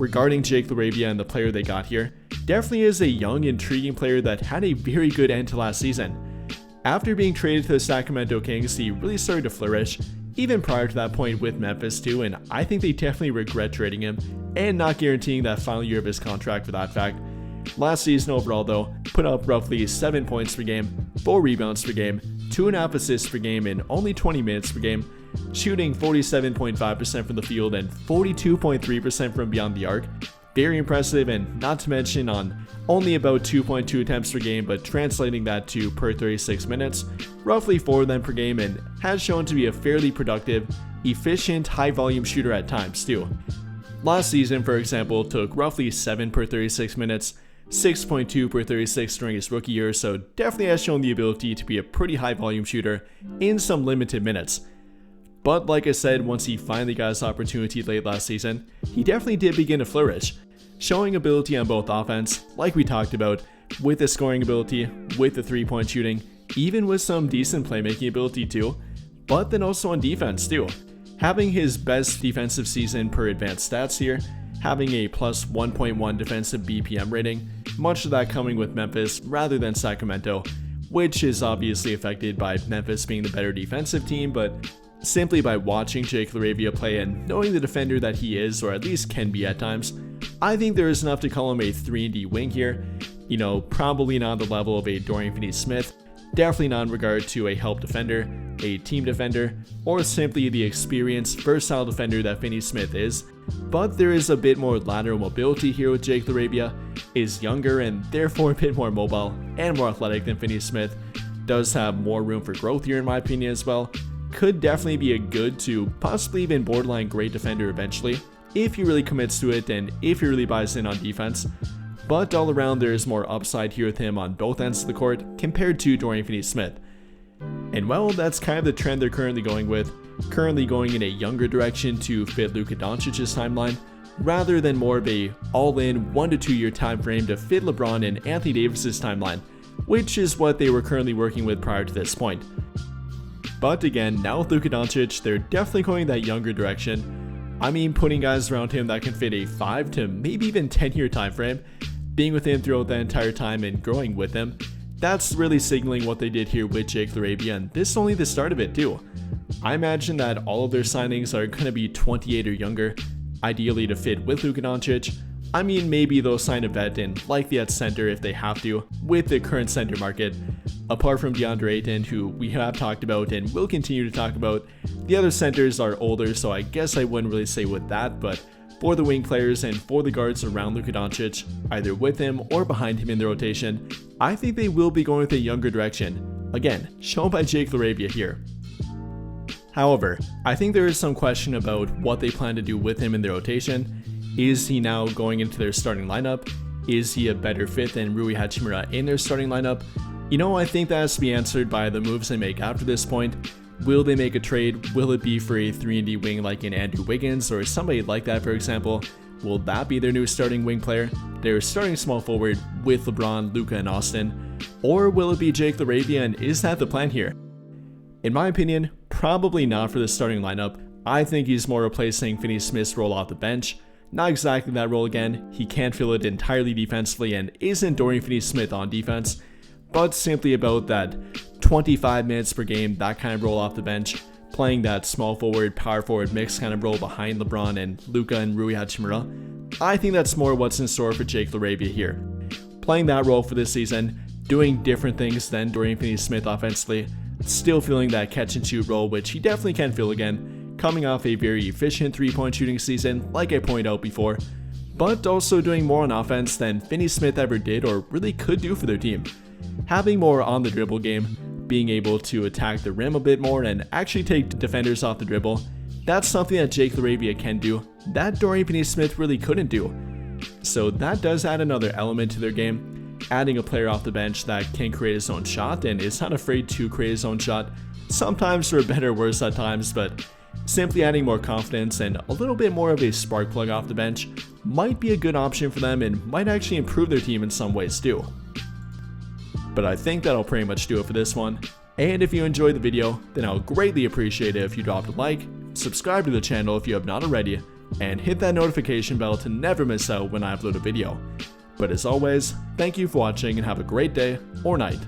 regarding Jake Laravia and the player they got here, definitely is a young, intriguing player that had a very good end to last season. After being traded to the Sacramento Kings, he really started to flourish, even prior to that point with Memphis too, and I think they definitely regret trading him and not guaranteeing that final year of his contract for that fact. Last season overall though, put up roughly 7 points per game, 4 rebounds per game, 2.5 assists per game in only 20 minutes per game, shooting 47.5% from the field and 42.3% from beyond the arc. Very impressive, and not to mention on only about 2.2 attempts per game, but translating that to per 36 minutes, roughly 4 of them per game, and has shown to be a fairly productive, efficient, high volume shooter at times too. Last season, for example, took roughly 7 per 36 minutes, 6.2 per 36 during his rookie year, so definitely has shown the ability to be a pretty high volume shooter in some limited minutes. But like I said, once he finally got his opportunity late last season, he definitely did begin to flourish, showing ability on both offense, like we talked about, with the scoring ability, with the 3-point shooting, even with some decent playmaking ability too, but then also on defense too. Having his best defensive season per advanced stats here, having a plus 1.1 defensive BPM rating, much of that coming with Memphis rather than Sacramento, which is obviously affected by Memphis being the better defensive team, but simply by watching Jake Laravia play and knowing the defender that he is, or at least can be at times, I think there is enough to call him a 3-and-D wing here. You know, probably not the level of a Dorian Finney-Smith, definitely not in regard to a help defender, a team defender, or simply the experienced, versatile defender that Finney-Smith is, but there is a bit more lateral mobility here with Jake Laravia, is younger and therefore a bit more mobile and more athletic than Finney-Smith, does have more room for growth here in my opinion as well, could definitely be a good to possibly even borderline great defender eventually, if he really commits to it and if he really buys in on defense. But all around there is more upside here with him on both ends of the court compared to Dorian Finney-Smith. And well, that's kind of the trend they're currently going with, currently going in a younger direction to fit Luca Doncic's timeline, rather than more of a all-in 1 to 2 year time frame to fit LeBron and Anthony Davis's timeline, which is what they were currently working with prior to this point. But again, now with Luca Doncic, they're definitely going that younger direction. I mean, putting guys around him that can fit a 5 to maybe even 10 year time frame, being with him throughout that entire time and growing with him. That's really signaling what they did here with Jake Laravia, and this is only the start of it too. I imagine that all of their signings are going to be 28 or younger, ideally to fit with Luca Doncic. I mean, maybe they'll sign a vet and likely at center if they have to, with the current center market. Apart from DeAndre Ayton, who we have talked about and will continue to talk about, the other centers are older, so I guess I wouldn't really say with that, but for the wing players and for the guards around Luca Doncic, either with him or behind him in the rotation, I think they will be going with a younger direction. Again, shown by Jake Laravia here. However, I think there is some question about what they plan to do with him in the rotation. Is he now going into their starting lineup? Is he a better fit than Rui Hachimura in their starting lineup? You know, I think that has to be answered by the moves they make after this point. Will they make a trade? Will it be for a 3-and-D wing like in Andrew Wiggins or somebody like that, for example? Will that be their new starting wing player? Their starting small forward with LeBron, Luca, and Austin? Or will it be Jake Laravia, and is that the plan here? In my opinion, probably not for the starting lineup. I think he's more replacing Finney-Smith's role off the bench. Not exactly that role again, he can't fill it entirely defensively and isn't Dorian Finney-Smith on defense, but simply about that 25 minutes per game, that kind of role off the bench, playing that small forward, power forward mix kind of role behind LeBron and Luca and Rui Hachimura. I think that's more what's in store for Jake Laravia here. Playing that role for this season, doing different things than Dorian Finney-Smith offensively, still feeling that catch and shoot role, which he definitely can fill again, coming off a very efficient 3-point shooting season, like I pointed out before, but also doing more on offense than Finney-Smith ever did or really could do for their team. Having more on the dribble game, being able to attack the rim a bit more and actually take defenders off the dribble, that's something that Jake Laravia can do, that Dorian Finney-Smith really couldn't do. So that does add another element to their game, adding a player off the bench that can create his own shot and is not afraid to create his own shot, sometimes for better or worse at times, but simply adding more confidence and a little bit more of a spark plug off the bench might be a good option for them and might actually improve their team in some ways too. But I think that'll pretty much do it for this one. And if you enjoyed the video, then I'll greatly appreciate it if you dropped a like, subscribe to the channel if you have not already, and hit that notification bell to never miss out when I upload a video. But as always, thank you for watching and have a great day or night.